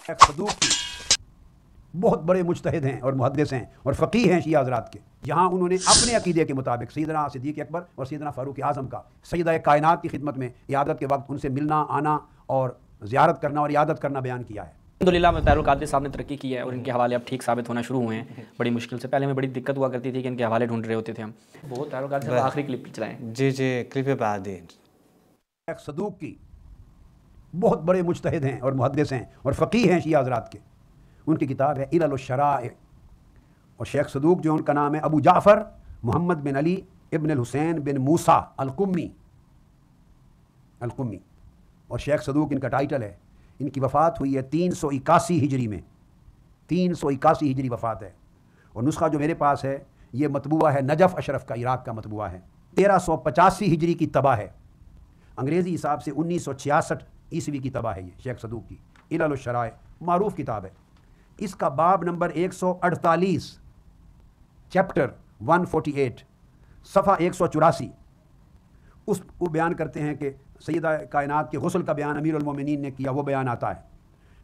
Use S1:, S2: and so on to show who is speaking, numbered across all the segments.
S1: सदूकी बहुत बड़े मुज्तहिद हैं और मुहद्दिस हैं और फ़कीह हैं शिया हज़रात के। यहाँ उन्होंने अपने अकीदे के मुताबिक सैयदना सिद्दीक़ अकबर और सैयदना फ़ारूक़ आज़म का सैयदा कायनात की खिदमत में इयादत के वक्त उनसे मिलना आना और ज़ियारत करना और इयादत करना बयान किया है।
S2: अल्हम्दुलिल्लाह तारुल कादरी साहब ने तरक्की की है और इनके हवाले अब ठीक साबित होना शुरू हुए हैं बड़ी मुश्किल से। पहले में बड़ी दिक्कत हुआ करती थी कि इनके हवाले ढूंढ रहे होते थे हम। बहुत तारुल कादरी साहब आखिरी क्लिप चलाएं।
S3: जी क्लिप पे बाद
S1: सदूकी बहुत बड़े मुज्तहिद हैं और मुहद्दिस हैं और फ़कीह हैं शिया हज़रात के। उनकी किताब है इलल शराए और शेख सदूक जो उनका नाम है अबू जाफ़र मोहम्मद बिन अली इब्न हुसैन बिन मूसा अल-कुम्मी और शेख सदूक इनका टाइटल है। इनकी वफ़ात हुई है 381 हिजरी में, 381 हिजरी वफ़ात है। और नुस्खा जो मेरे पास है ये मतबूआ है नजफ़ अशरफ का, इराक़ का मतबूआ है। 1385 हिजरी की तबाह है, अंग्रेज़ी हिसाब से 1966 ईस्वी की तबाह है ये शेख सदूक की इलल शराए मारूफ किताब है। इसका बाब नंबर 148 चैप्टर 148 सफ़ा 184 उस वो बयान करते हैं कि सैयदा कायनात के गुस्ल का बयान अमीरुल मोमिनीन ने किया, वो बयान आता है।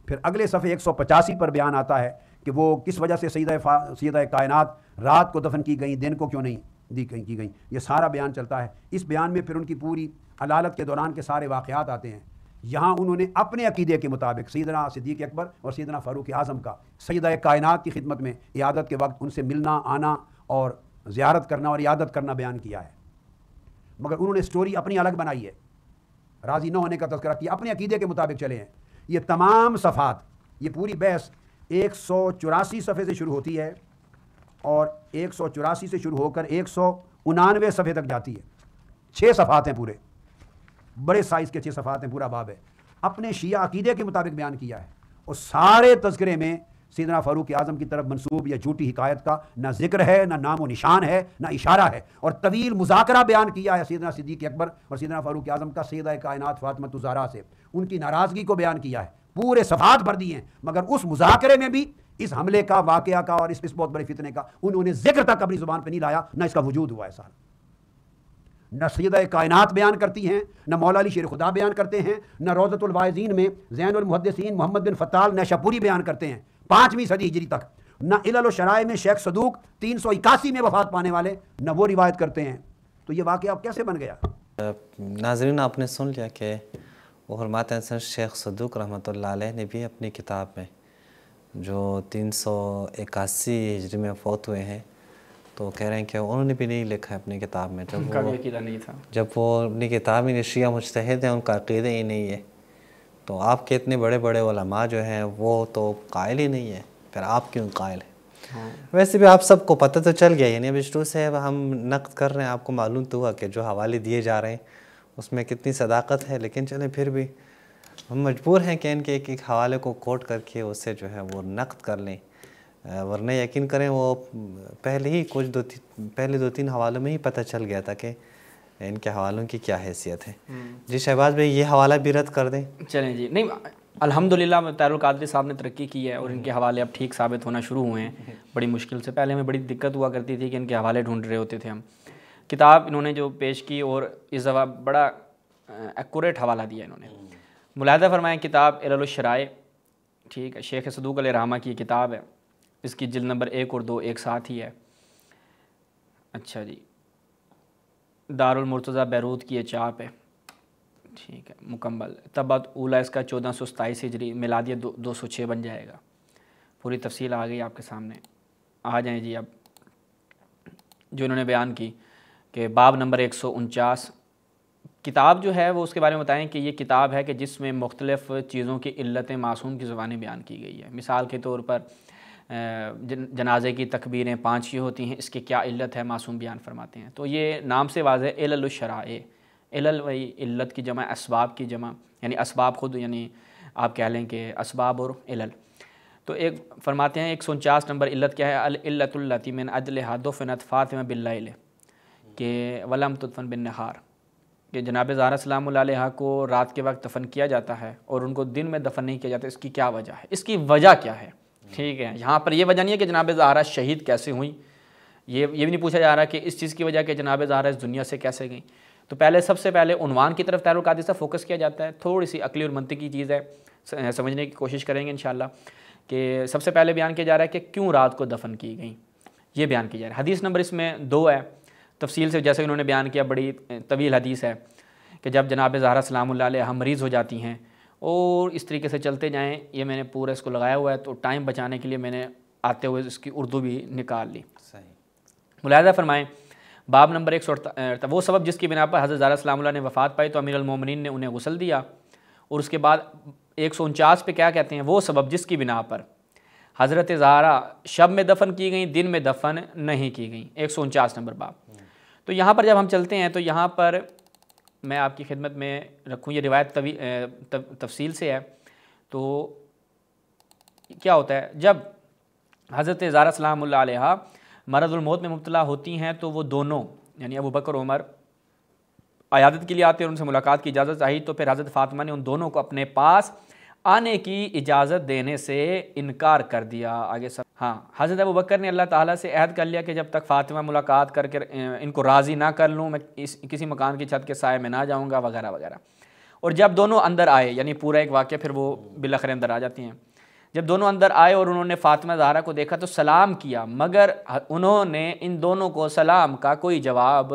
S1: फिर अगले सफ़े 185 पर बयान आता है कि वो किस वजह से सैयदा कायनात रात को दफन की गई, दिन को क्यों नहीं की गई, ये सारा बयान चलता है। इस बयान में फिर उनकी पूरी अदालत के दौरान के सारे वाक़यात आते हैं। यहाँ उन्होंने अपने अकीदे के मुताबिक सैयदना सिद्दीक़ अकबर और सैयदना फ़ारूक़ आज़म का सैयदा कायनात की खिदमत में इयादत के वक्त उनसे मिलना आना और ज़ियारत करना और इयादत करना बयान किया है। मगर उन्होंने स्टोरी अपनी अलग बनाई है, राज़ी न होने का तज़किरा किया, अपने अकीदे के मुताबिक चले हैं। ये तमाम सफ़ात, ये पूरी बहस 184 सफ़े से शुरू होती है और 184 से शुरू होकर 199 सफ़े तक जाती है। 6 सफ़ात हैं, पूरे बड़े साइज़ के 6 सफ़ात हैं, पूरा बाब है। अपने शिया अकीदे के मुताबिक बयान किया है और सारे तज़किरे में सैयदना फ़ारूक़ आज़म की तरफ मंसूब या झूठी हिकायत का ना जिक्र है, ना नामो निशान है, ना इशारा है। और तवील मुज़ाकरा बयान किया है सैयदना सिद्दीक़ अकबर और सैयदना फ़ारूक़ आज़म का सैयदा कायनात फ़ातिमा ज़हरा से, उनकी नाराज़गी को बयान किया है, पूरे सफ़ात भर दिए हैं। मगर उस मुज़ाकरे में भी इस हमले का, वाक़या का और इस बहुत बड़े फितने का उन्होंने जिक्र तक अपनी ज़ुबान पर नहीं लाया, ना इसका वजूद हुआ है। साल न सैयदा कायनात बयान करती हैं, न मौला अली शेर खुदा बयान करते हैं, न रोज़तुल वाइज़ीन में ज़ैनुल मुहद्दिसीन मोहम्मद बिन फ़त्ताल नैशापुरी बयान करते हैं 5वीं सदी हिजरी तक, न इलल शराए में शेख सदूक 381 में वफ़ात पाने वाले न वो रिवायत करते हैं। तो ये वाक़या अब कैसे बन गया?
S3: नाज़रीन, आपने सुन लिया कि वो फरमाते हैं शेख सदूक रहमतुल्लाह अलैह ने भी अपनी किताब में जो 381 हिजरी में फौत हुए हैं, तो कह रहे हैं कि उन्होंने भी नहीं लिखा है अपनी किताब में। जब वो अपनी किताब में शिया मुज्तहिद हैं, उनका अक़ीदा ही नहीं है, तो आपके इतने बड़े बड़े उलमा जो हैं वो तो कायल ही नहीं है, फिर आप क्यों कायल हैं? हाँ। वैसे भी आप सबको पता तो चल गया, यानी अब शुरू से हम नक़्द कर रहे हैं, आपको मालूम तो हुआ कि जो हवाले दिए जा रहे हैं उसमें कितनी सदाकत है। लेकिन चलें, फिर भी हम मजबूर हैं कि इनके एक हवाले को कोट करके उससे जो है वो नक़्द कर लें, वरना यकीन करें वो पहले ही पहले 2-3 हवालों में ही पता चल गया था कि इनके हवालों की क्या हैसियत है। जी शहबाज भाई, ये हवाला भी रद्द कर दें।
S2: चलें जी। नहीं, अल्हम्दुलिल्लाह तारुल कादरी साहब ने तरक्की की है और इनके हवाले अब ठीक साबित होना शुरू हुए हैं बड़ी मुश्किल से। पहले में बड़ी दिक्कत हुआ करती थी कि इनके हवाले ढूंढ रहे होते थे हम। किताब इन्होंने जो पेश की और इस दफ़ा बड़ा एक्यूरेट हवाला दिया इन्होंने। मुलाहिज़ा फरमाएं, किताब इलल शराए, ठीक है, शेख सदूक अलैहिर्रहमा की किताब है। इसकी जिल्द नंबर 1 और 2 एक साथ ही है। अच्छा जी, दारुल मुर्तज़ा बैरूत की ये चाप है, ठीक है, मुकम्मल। तबत ऊला इसका 1427 हिजरी, मिलादिया 206 बन जाएगा। पूरी तफसील आ गई आपके सामने। आ जाएँ जी। अब जो इन्होंने बयान की कि बाब नंबर 149 किताब जो है वो उसके बारे में बताएं कि ये किताब है कि जिसमें मुख्तलिफ़ चीज़ों की इल्लतें मासूम की ज़बानी बयान की गई है। मिसाल के तौर पर जनाजे की तकबीरें 5 ही होती हैं, इसकी क्या इल्लत है मासूम बयान फरमाते हैं। तो ये नाम से वाज़ेह इलल शराए, इलल वही इल्लत की जमा, असबाब की जमा, यानी असबाब खुद, यानी आप कह लें कि असबाब और इलल। तो एक फरमाते हैं 149 नंबर इल्लत क्या है? अल इल्लतुल्लती मिन अजलिहा दुफ़िनत फ़ातिमा बिल्लैल के वलम तुदफ़न बिन नहार, कि जनाब ज़हरा सलामुल्लाह अलैहा को रात के वक्त दफ़न किया जाता है और उनको दिन में दफ़न नहीं किया जाता। इसकी क्या वजह है? इसकी वजह क्या है? ठीक है, यहाँ पर यह वजह नहीं है कि जनाब ज़हरा शहीद कैसे हुई, ये भी नहीं पूछा जा रहा कि इस चीज़ की वजह कि जनाब ज़हरा इस दुनिया से कैसे गई। तो पहले सबसे पहले उन्वान की तरफ तारुल कादरी से फोकस किया जाता है। थोड़ी सी अकली और मंतिकी चीज़ है, समझने की कोशिश करेंगे इंशाल्लाह। कि सबसे पहले बयान किया जा रहा है कि क्यों रात को दफन की गई, ये बयान किया जा रहा है। हदीस नंबर इसमें 2 है, तफसील से जैसे इन्होंने बयान किया, बड़ी तवील हदीस है कि जब जनाब ज़हरा सलामुल्लाह अलैहा मरीज़ हो जाती हैं, और इस तरीके से चलते जाएँ। ये मैंने पूरा इसको लगाया हुआ है, तो टाइम बचाने के लिए मैंने आते हुए इसकी उर्दू भी निकाल ली।
S3: सही।
S2: मुलाहिज़ा फरमाएँ, बाब नंबर 148, वो सबब जिसकी बिना पर हज़रत ज़हरा सलामुल्लाह ने वफ़ात पाई तो अमीर अल मोमिनीन ने उन्हें गुस्ल दिया। और उसके बाद 149 पे क्या कहते हैं, वो सबब जिसकी बिना पर हज़रत ज़हरा शब में दफन की गई, दिन में दफन नहीं की गई। 149 नंबर बाब। तो यहाँ पर जब हम चलते हैं तो यहाँ पर मैं आपकी खिदमत में रखूँ, ये रिवायत तफसील से है। तो क्या होता है, जब हज़रत ज़हरा सलामुल्लाह अलैहा मरदुल मौत में मुब्तला होती हैं तो वो दोनों यानी अबू बकर उमर अयादत के लिए आते हैं, उनसे मुलाकात की इजाज़त चाहिए। तो फिर हज़रत फ़ातिमा ने उन दोनों को अपने पास आने की इजाज़त देने से इनकार कर दिया। आगे सब हाँ, हज़रत अबू बकर ने अल्लाह ताला से अहद कर लिया कि जब तक फ़ातिमा मुलाकात करके इनको राज़ी ना कर लूँ, मैं किसी मकान की छत के साए में ना जाऊँगा, वगैरह वगैरह। और जब दोनों अंदर आए, यानी पूरा एक वाक़या, फिर वो बिलाखिर अंदर आ जाती हैं। जब दोनों अंदर आए और उन्होंने फ़ातिमा ज़हरा को देखा तो सलाम किया, मगर उन्होंने इन दोनों को सलाम का कोई जवाब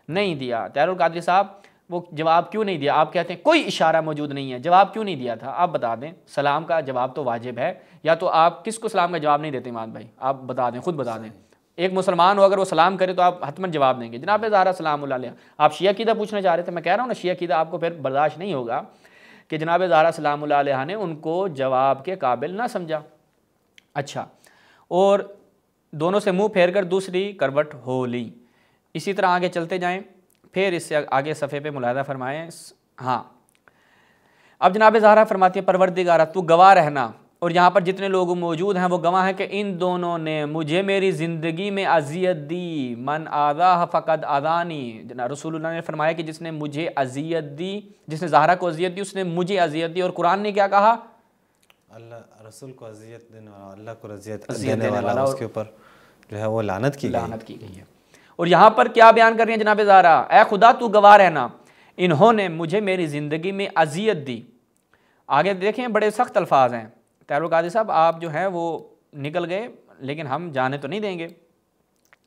S2: नहीं दिया। तारुल कादरी साहब, वो जवाब क्यों नहीं दिया? आप कहते हैं कोई इशारा मौजूद नहीं है, जवाब क्यों नहीं दिया था? आप बता दें। सलाम का जवाब तो वाजिब है, या तो आप किसको सलाम का जवाब नहीं देते इमाद भाई? आप बता दें, खुद बता दें। एक मुसलमान हो, अगर वो सलाम करे तो आप हतमन जवाब देंगे, जनाब ज़हरा सलामुल्लाह अलैहा। आप शिया कीदा पूछना चाह रहे थे, मैं कह रहा हूँ ना, शिया कीदा आपको फिर बर्दाश्त नहीं होगा कि जनाब ज़हरा सलामुल्लाह अलैहा ने उनको जवाब के काबिल ना समझा। अच्छा, और दोनों से मुंह फेर कर दूसरी करवट हो ली। इसी तरह आगे चलते जाएं, फिर इससे आगे सफ़े पे मुलाहिज़ा फरमाएं। हाँ, अब जनाब ज़हरा फरमाती है, परवरदिगारा तू गवाह रहना, और यहाँ पर जितने लोग मौजूद हैं वो गवाह हैं कि इन दोनों ने मुझे मेरी ज़िंदगी में अजियत दी। मन आदा फ़क़द आदानी, रसूलुल्लाह ने फरमाया कि जिसने मुझे अजियत दी, जिसने ज़हरा को अजियत दी, उसने मुझे अजियत दी। और कुरान ने क्या कहा? अल्लाह
S3: रसूल को अजियत देने वाला, अल्लाह को अजियत देने वाला, उसके ऊपर जो है वो लानत की गई है।
S2: और यहाँ पर क्या बयान कर रही हैं जनाब ज़हरा? ए खुदा तू गवाह रहना, इन्होंने मुझे मेरी ज़िंदगी में अजियत दी। आगे देखें, बड़े सख्त अल्फाज हैं। तारुल कादरी साहब, आप जो हैं वो निकल गए, लेकिन हम जाने तो नहीं देंगे।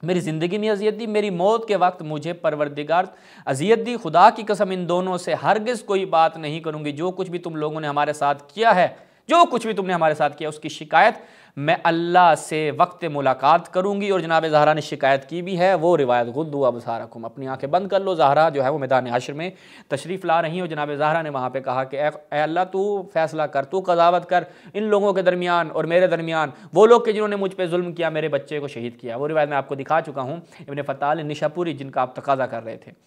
S2: मेरी ज़िंदगी में अजियत दी, मेरी मौत के वक्त मुझे परवरदिगार अजियत दी। खुदा की कसम, इन दोनों से हरगिज़ कोई बात नहीं करूँगी। जो कुछ भी तुम लोगों ने हमारे साथ किया है, जो कुछ भी तुमने हमारे साथ किया, उसकी शिकायत मैं अल्लाह से वक्त मुलाकात करूँगी। और जनाब ज़हरा ने शिकायत की भी है। वो रिवायत गुद्दू अबसारकुम, अपनी आंखें बंद कर लो। ज़हरा जो है वो मैदान हश्र में तशरीफ़ ला रही हैं, और जनाब ज़हरा ने वहाँ पे कहा कि ए अल्लाह तू फ़ैसला कर, तू क़ज़ावत कर इन लोगों के दरमियान और मेरे दरमियान, वो लोग के जिन्होंने मुझ पर जुल्म किया, मेरे बच्चे को शहीद किया। वो रिवायत मैं आपको दिखा चुका हूँ, इब्न फ़ताल निशापुरी, जिनका आप तकाज़ा कर रहे थे।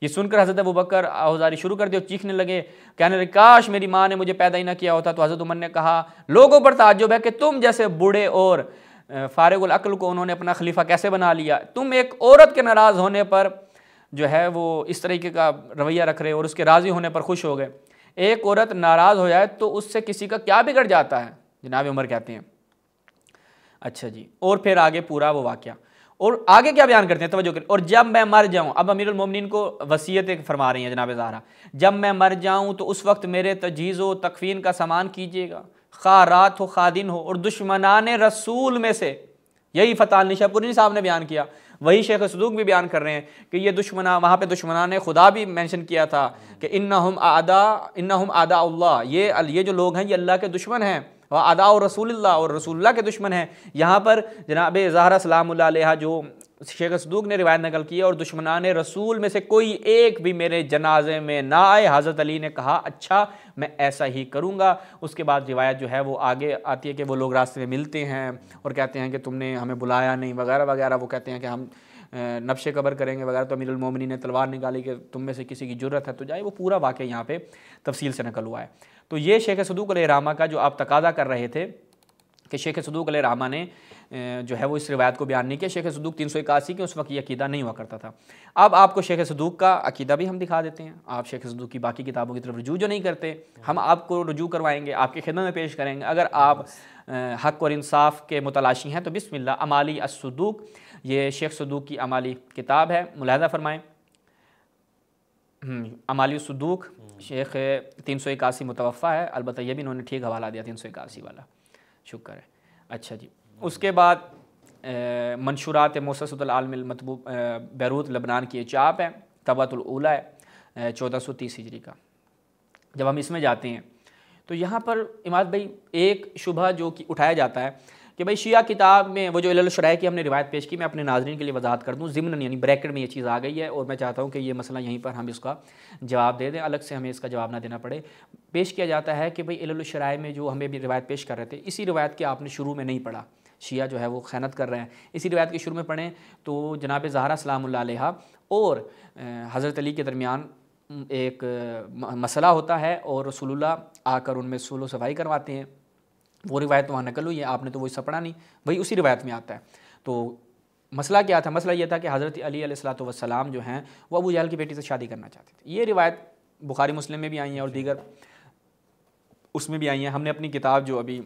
S2: ये सुनकर हज़रत अबू बकर आहुजारी शुरू कर दी और चीखने लगे, कहने लगे काश मेरी माँ ने मुझे पैदा ही ना किया होता। तो हज़रत उमर ने कहा, लोगों पर ताज्जुब है कि तुम जैसे बूढ़े और फारिगुल अक्ल को उन्होंने अपना खलीफा कैसे बना लिया। तुम एक औरत के नाराज़ होने पर जो है वो इस तरीके का रवैया रख रहे और उसके राज़ी होने पर खुश हो गए। एक औरत नाराज़ हो जाए तो उससे किसी का क्या बिगड़ जाता है, जनाब उमर कहते हैं। अच्छा जी, और फिर आगे पूरा वो वाक़या, और आगे क्या बयान करते हैं, तवज्जो करें। और जब मैं मर जाऊं, अब अमीरुल मोमिनीन को वसीयत एक फरमा रही हैं जनाब ज़हरा, जब मैं मर जाऊं तो उस वक्त मेरे तजहीज़ व तकफ़ीन का सामान कीजिएगा, खा रात हो खा दिन हो। और दुश्मनान रसूल में से, यही फ़ताल निशापुरी साहब ने बयान किया, वही शेख सदूक भी बयान कर रहे हैं कि ये दुश्मना, वहाँ पे दुश्मनान खुदा भी मेंशन किया था कि इन्नहुम आदा अल्लाह, ये जो लोग हैं ये अल्लाह के दुश्मन हैं, वह आदा और रसूलुल्लाह, और रसूलुल्लाह के दुश्मन हैं। यहाँ पर जनाब ज़हरा सलामुल्लाह अलैहा जो शेख सदूक ने रिवायत नकल की है, और दुश्मनान रसूल में से कोई एक भी मेरे जनाजे में ना आए। हज़रत अली ने कहा अच्छा मैं ऐसा ही करूँगा। उसके बाद रिवायत जो है वो आगे आती है कि वो लोग रास्ते में मिलते हैं और कहते हैं कि तुमने हमें बुलाया नहीं, वगैरह वगैरह। वो कहते हैं कि हम नब्शे कबर करेंगे वगैरह। तो अमीरुल मोमिनीन ने तलवार निकाली कि तुम में से किसी की जुर्रत है तो जाए। वो पूरा वाक़या यहाँ पे तफसील से नकल हुआ है। तो ये शेख सदूक अलैहिर्रहमा का जो आप तकाज़ा कर रहे थे कि शेख सदूक अलैहिर्रहमा ने जो है वो इस रिवायत को बयान नहीं किया। शेख सदूक 381 के उस वक्त ये अकीदा नहीं हुआ करता था। अब आपको शेख सदूक का अकीदा भी हम दिखा देते हैं। आप शेख सदूक की बाकी किताबों की तरफ रुजू जो नहीं करते, हम आपको रुजू करवाएंगे, आपकी खिदमत में पेश करेंगे। अगर आप हक़ और इंसाफ के मुतलाशी हैं तो बिस्मिल्लाह, अमाली अस्सदूक, ये शेख सदूक की अमाली किताब है, मुलाहिज़ा फरमाएँ। अमाली सुदूक शेख 381 मुतवफ़ा है, अलबत्ता ये भी इन्होंने ठीक हवाला दिया 381 वाला, शुक्र है। अच्छा जी, उसके बाद मंशूरात मुअस्ससतुल आलमिल मतबूब बैरूत लबनान की चाप है, तबातुल ऊला है 1430 हिजरी का। जब हम इसमें जाते हैं तो यहाँ पर इमाद भाई एक शुबह जो कि उठाया जाता है कि भाई शिया किताब में वो जो इल्ल शराय की हमने रिवायत पेश की, मैं अपने नाज़रीन के लिए वजाहत कर दूँ ज़िम्नन, यानी ब्रैकेट में ये चीज़ आ गई है और मैं चाहता हूँ कि ये मसला यहीं पर हम इसका जवाब दे दें, अलग से हमें इसका जवाब ना देना पड़े। पेश किया जाता है कि भाई इल्ल शराय में जो हमें भी रिवायत पेश कर रहे थे, इसी रिवायत के आपने शुरू में नहीं पढ़ा, शिया जो है वो खयानत कर रहे हैं, इसी रिवायत के शुरू में पढ़ें तो जनाब ज़हरा सलामुल्लाह अलैहा और हज़रत अली के दरमियान एक मसला होता है और रसूलुल्लाह आकर उनमें सुलह सफाई करवाते हैं। वो रिवायत वहाँ नकल हुई है, आपने तो वही सब पढ़ा नहीं, वही उसी रिवायत में आता है। तो मसला क्या था? मसला ये था कि हज़रत अली अलैहिस्सलातु वस्सलाम जो हैं वो अबू जहल की बेटी से शादी करना चाहते थे। ये रिवायत बुखारी मुस्लिम में भी आई है और दीगर उसमें भी आई हैं। हमने अपनी किताब जो अभी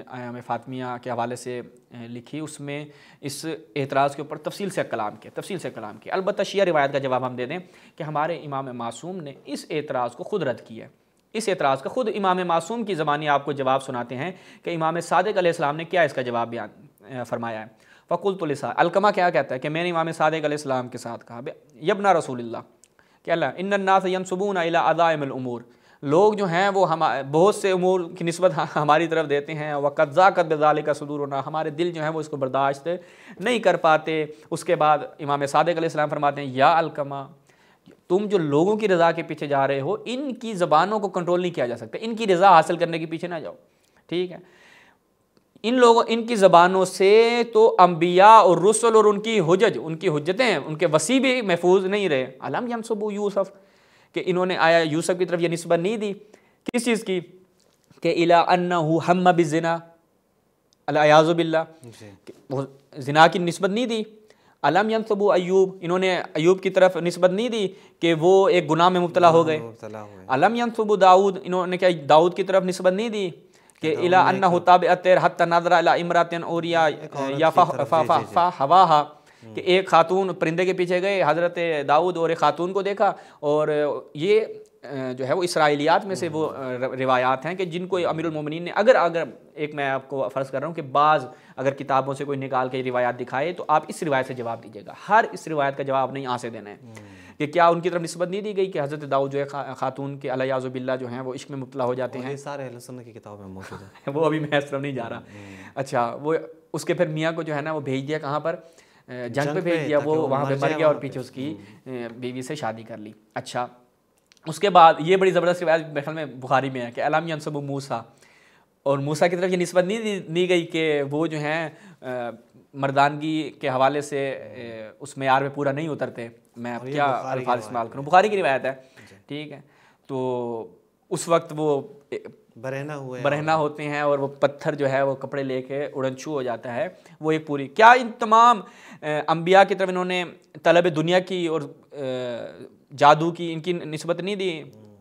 S2: आयाम फ़ातिमिया के हवाले से लिखी, उसमें इस एतराज़ के ऊपर तफसील से कलाम किया। अलबत्ता शिया रिवायत का जवाब हम दे दें कि हमारे इमाम मासूम ने इस एतराज़ को ख़ुद रद्द किया है। इस एतराज़ का ख़ुद इमाम मासूम की ज़बानी आपको जवाब सुनाते हैं कि इमाम सादिक़ अलैहिस्सलाम ने क्या इसका जवाब बयान फरमाया है। फ़कुल्तु लिसा अलकमा क्या कहता है कि मैंने इमाम सादिक़ अलैहिस्सलाम के साथ कहा, यब्ना रसूलिल्लाह कि अल्लाह इन्नन्नास यंसुबूना इला अज़ाइमिल उमूर, लोग जो हैं वो हम बहुत से उमूर की निस्बत हमारी तरफ देते हैं, वक़द ज़ाक़त बिज़ालिका सुदूरुना, हमारे दिल जो हैं वो इसको बर्दाश्त नहीं कर पाते। उसके बाद इमाम सादिक़ अलैहिस्सलाम फरमाते हैं, या अलकमा, तुम जो लोगों की रज़ा के पीछे जा रहे हो, इनकी ज़बानों को कंट्रोल नहीं किया जा सकता, इनकी रज़ा हासिल करने के पीछे ना जाओ, ठीक है। इनकी ज़बानों से तो अम्बिया और रुसल और उनकी हुज्जतें, उनके वसी भी महफूज नहीं रहे। अलम यंसुबू यूसुफ, कि इन्होंने आया यूसुफ की तरफ ये निस्बत नहीं दी, किस चीज़ की, कि इला अन्नहु हम्म बिज़िना अलियाज़ु बिल्लाह, वो ज़िना की निस्बत नहीं दी। अलम यंसुबू अय्यूब, इन्होंने अय्यूब की तरफ निस्बत नहीं दी कि वो एक गुनाह में मुब्तला हो गए। अलम यंसुबू दाऊद, इन्होंने क्या दाऊद की तरफ निस्बत नहीं दी कि इला अन्नहु ताबिअतर हत्ता नज़रा इला इमरातिन औरिया या फहवाहा, कि एक खातून परिंदे के पीछे गए हज़रत दाऊद और एक खातून को देखा। और ये जो है वो इसराइलियात में से वो रिवायात हैं कि जिनको अमीरुल मोमिनीन ने अगर एक मैं आपको फ़र्ज़ कर रहा हूँ कि बाज़ अगर किताबों से कोई निकाल के रिवायात दिखाए तो आप इस रिवायत से जवाब दीजिएगा। हर इस रिवायत का जवाब नहीं यहाँ से देना है कि क्या उनकी तरफ निस्बत नहीं दी गई कि हज़रत दाऊद जो है खातून के अलियाज़ु बिल्लाह जो हैं वो इश्क में मुब्तला हो जाते हैं।
S3: सारे अहले सुन्नत की किताब में मौजूद है।
S2: वो अभी मैं इस तरफ नहीं जा रहा। अच्छा, वो उसके फिर मियाँ को जो है ना वो भेज दिया कहाँ पर, जंग पे भेज दिया, वो वहाँ पे मर गया और पीछे उसकी बीवी से शादी कर ली। अच्छा, उसके बाद ये बड़ी ज़बरदस्त रिवायत बहल में बुखारी में है कि अलम यंसुबू मूसा, और मूसा की तरफ ये निस्बत नहीं दी गई कि वो जो हैं मर्दानगी के हवाले से उस मेयार में पूरा नहीं उतरते। मैं अब क्या अल्फाज इस्तेमाल करूँ, बुखारी की रिवायत है, ठीक है। तो उस वक्त वो बरहना होते हैं और वो पत्थर जो है वो कपड़े लेके उड़नछू हो जाता है। वो एक पूरी क्या इन तमाम अम्बिया की तरफ इन्होंने तलब दुनिया की और जादू की इनकी निस्बत नहीं दी?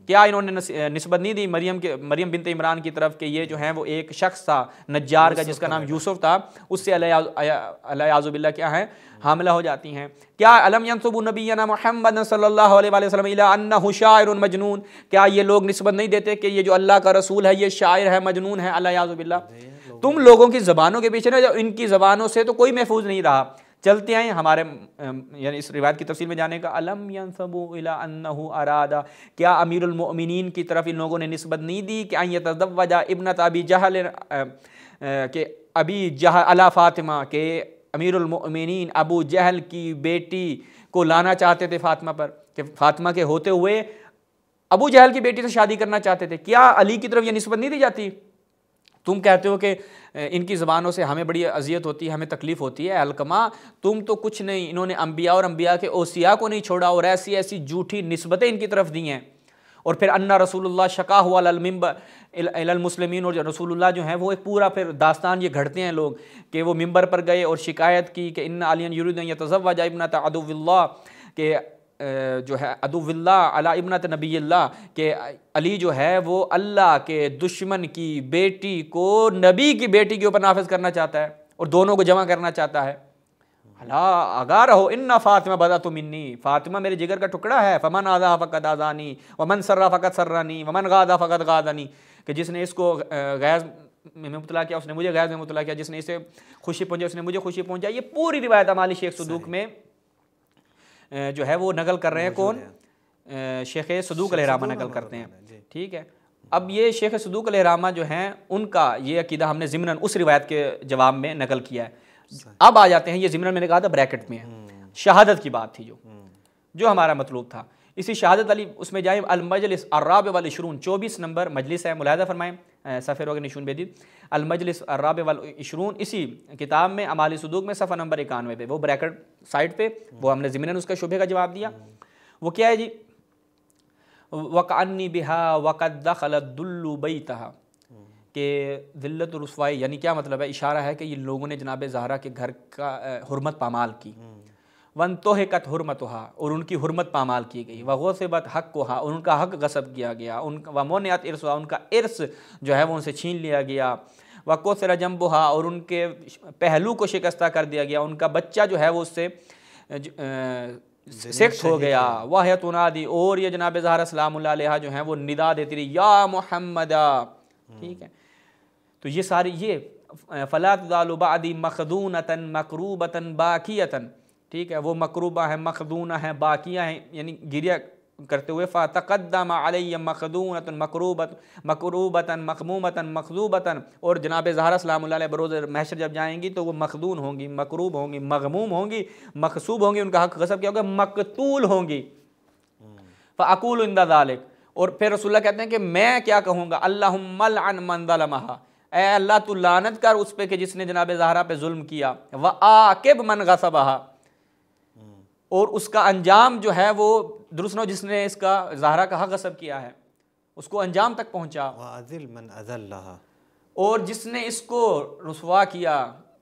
S2: क्या इन्होंने निस्बत नहीं दी मरियम बिनते इमरान की तरफ कि ये जो है वो एक शख्स था नज्जार का जिसका नाम यूसुफ था, उससे अलियाज़ु बिल्लाह क्या है हामिला हो जाती हैं? क्या अलम यंसुबू नबियना मुहम्मद सल्लल्लाहु अलैहि वसल्लम इला अन्नहु शाइरुन मजनून, क्या ये लोग निस्बत नहीं देते कि ये जो अल्लाह का रसूल है ये शायर है, मजनून है? अलियाज़ु बिल्लाह। तुम लोगों की ज़बानों के पीछे ना, इनकी ज़बानों से तो कोई महफूज नहीं रहा। चलते आए हमारे यानी इस रिवायत की तफसील में जाने का। अलम यंसबू इला अन्नहु अरादा, क्या अमीरुल मोमिनीन की तरफ इन लोगों ने निस्बत नहीं दी कि यतज़व्वजा इब्नत अबी जहल के अबी जहल अला फातिमा, के अमीरुल मोमिनीन अबू जहल की बेटी को लाना चाहते थे फातिमा पर, कि फातिमा के होते हुए अबू जहल की बेटी से शादी करना चाहते थे? क्या अली की तरफ यह निस्बत नहीं दी जाती? तुम कहते हो कि इनकी ज़बानों से हमें बड़ी अजियत होती है, हमें तकलीफ़ होती है। अलकमा, तुम तो कुछ नहीं, इन्होंने अम्बिया और अम्बिया के ओसिया को नहीं छोड़ा और ऐसी ऐसी झूठी निस्बतें इनकी तरफ दी हैं। और फिर अन्ना रसूलुल्लाह शका हुआ अल मुस्लिमीन, और रसूलुल्लाह जो हैं वो एक पूरा फिर दास्तान ये घड़ते हैं लोग कि वो मिंबर पर गए और शिकायत की कि इन्ना अलियन युरीदु यतज़व्वजा इब्नत अदुव्विल्लाह, के जो है अदुव्विल्लाह अला इब्नत नबीय्यिल्लाह, के अली जो है वो अल्लाह के दुश्मन की बेटी को नबी की बेटी के ऊपर नाफिज करना चाहता है और दोनों को जमा करना चाहता है। अला आगाह रहो, इन्ना फातिमा बदा तो मिन्नी, फातिमा मेरे जिगर का टुकड़ा है। फमन आज़ा फ़क़द आज़ानी वमन सर्रा फ़क़द सर्रानी वमन गादा फ़क़द गादानी, कि जिसने इसको गैज़ में मुबतला किया उसने मुझे गैज़ में मुबतला किया, जिसने इसे खुशी पहुंचाई उसने मुझे खुशी पहुंचाई। ये पूरी रिवायत हमारी शेख सदूक में जो है वो नकल कर रहे हैं। कौन? शेख सदूक अलैहिर्रहमा नकल करते हैं। ठीक है, अब ये शेख सदूक अलैहिर्रहमा जो हैं उनका ये अकीदा हमने ज़िमनन उस रिवायत के जवाब में नकल किया है। अब आ जाते हैं, ये ज़िमनन मैंने कहा था ब्रैकेट में है, शहादत की बात थी जो हमारा मतलूब था। इसी शहादत वाली उसमें जाए, अल मजलिस अर्राब वाल इशरून, 24 नंबर मजलिस है, मुलाहिज़ा फरमाएं सफ़े रोग निशून बेदीद, अल मजलिस अर्राब वाल इशरून, इसी किताब में अमाल सदूक में सफ़ा नंबर 91 पे, वो ब्रैकेट साइड पे, वो हमने ज़िमनन उसका शुबे का जवाब दिया। वो क्या है जी? वक़अन्नी बिहा वक़द दख़लत दुल्लु बैतहा, के दिल्लत रुसवाई, यानी क्या मतलब है? इशारा है कि ये लोगों ने जनाब ज़हरा के घर का हुर्मत पामाल की। वन तोहकत हुर्मतहा, और उनकी हुर्मत पामाल की गई। वग़ुसिबत हक़्क़ुहा, और उनका हक़ गसब किया गया। उनका वमुनिअत इर्सुहा, उनका इर्स जो है वो उनसे छीन लिया गया। वकुसिर जंबुहा, और उनके पहलू को शिकस्ता कर दिया गया। उनका बच्चा जो है वो उससे सेक्ट हो गया। वाह तुनादी, और ये जनाब ज़हरा सलामुल्लाह अलैहा जो है वो निदा देती रही, या मुहम्मदा। ठीक है, तो ये सारी ये फ़ला तुज़ालु बअदी मख़दूनतन मक़रूबतन बाक़ियतन, ठीक है, वो मकरूबा है, मखदूना है, बाकिया है, यानी गिरिया करते हुए। फ़तक़द्दम अलैया मखदूनतन मकरूबतन मखमूमतन मखदूबतन, और जनाब ज़हरा सलामुल्लाह अलैहा बरोज़ महशर जब जाएंगी तो वो मखदून होंगी, मकरूब होंगी, मगमूम होंगी, मखसूब होंगी, उनका हक़ गसब किया होगा, मकतूल होंगी। फ़अक़ूलु इंदा ज़ालिक, और फिर रसूलुल्लाह कहते हैं कि मैं क्या कहूँगा, अल्लाहुम्मा लअन मन ज़लमहा, ऐ अल्लाह तू लानत कर उस पे कि जिसने जनाब ज़हरा पे जुल्म किया। व आक़िब मन गसबहा, और उसका अंजाम जो है वो दुरुस्त न, जिसने इसका ज़हरा का हक़ गसब किया है उसको अंजाम तक पहुँचा।
S3: वाज़िल मन अज़ल्लहा,
S2: और जिसने इसको रुसवा किया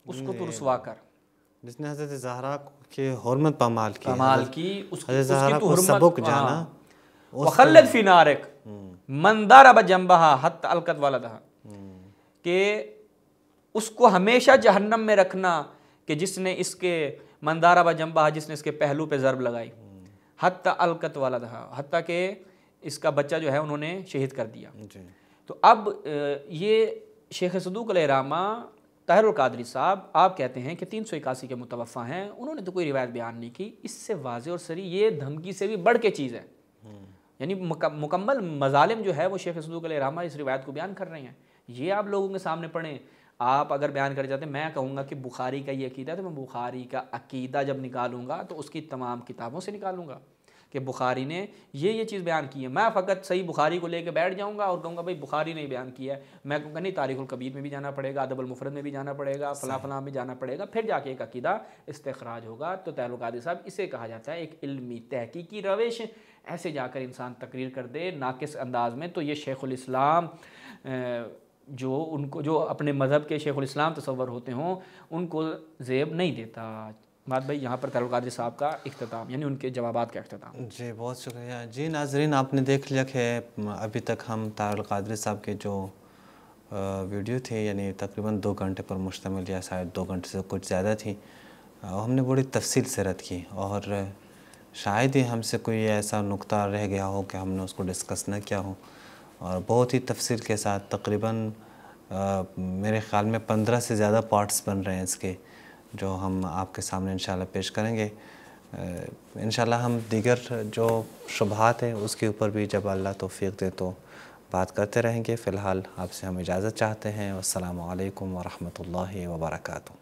S2: उसको तो रुसवा कर,
S3: जिसने हज़रत ज़हरा के हुर्मत पामाल की,
S2: उसकी
S3: तो हुर्मत सबक जाना।
S2: वखल्लद फी नारिक मन दरब जंबहा हत्ता अलकत वलदहा, के उसको हमेशा जहन्नम में रखना कि जिसने इसके मंदारा व जंबा, जिसने इसके पहलू पे ज़रब लगाई, हत्ता अलकत वलदहा, हत्ता के इसका बच्चा जो है उन्होंने शहीद कर दिया। तो अब ये शेख सदूक अलैहिर्रहमा ताहिरुल क़ादरी साहब आप कहते हैं कि 381 के मुतवफ़ा हैं, उन्होंने तो कोई रिवायत बयान नहीं की। इससे वाज़ेह और सरी ये धमकी से भी बढ़ के चीज़ है, यानी मुकम्मल मज़ालिम जो है वो शेख सदूक अलैहिर्रहमा इस रिवायत को बयान कर रहे हैं। ये आप लोगों के सामने पढ़ें, आप अगर बयान कर जाते, मैं कहूँगा कि बुखारी का ये अकीदा है, तो मैं बुखारी का अकीदा जब निकालूंगा तो उसकी तमाम किताबों से निकालूंगा कि बुखारी ने ये चीज़ बयान की है। मैं फ़कत सही बुखारी को लेकर बैठ जाऊँगा और कहूँगा भाई बुखारी ने बयान किया है, मैं कहूँगा नहीं तारीख़ुल कबीर में भी जाना पड़ेगा, अदबुल मुफ़रद में भी जाना पड़ेगा, फ़लाँ फ़लाँ में जाना पड़ेगा, फिर जाके एक अकीदा इस्तिख़राज होगा। तो ताहिरुल क़ादरी साहब, इसे कहा जाता है एक इल्मी तहक़ीक़ी रविश। ऐसे जाकर इंसान तकरीर कर दे नाक़िस अंदाज में, तो ये शेख़ुल इस्लाम जो उनको जो अपने मज़हब के शेख़ुल इस्लाम तसव्वुर होते हों उनको ज़ेब नहीं देता। बात भाई यहाँ पर ताहिरुल क़ादरी साहब का इख्तिताम, यानी उनके जवाबात का इख्तिताम।
S3: जी बहुत शुक्रिया। जी नाज़रीन, आपने देख लिया कि अभी तक हम ताहिरुल क़ादरी साहब के जो वीडियो थे, यानी तकरीबन 2 घंटे पर मुश्तमिल, या शायद 2 घंटे से कुछ ज़्यादा थी, हमने बड़ी तफसील से रद्द की, और शायद ही हमसे कोई ऐसा नुक्ता रह गया हो कि हमने उसको डिस्कस न किया हो, और बहुत ही तफसील के साथ तकरीबन मेरे ख़्याल में 15 से ज़्यादा पार्ट्स बन रहे हैं इसके, जो हम आपके सामने इंशाल्लाह पेश करेंगे। इंशाल्लाह हम दीगर जो शुबहात हैं उसके ऊपर भी जब अल्लाह तौफ़ीक़ दे तो बात करते रहेंगे। फ़िलहाल आपसे हम इजाज़त चाहते हैं। अस्सलामु अलैकुम व रहमतुल्लाहि व बरकातुहू।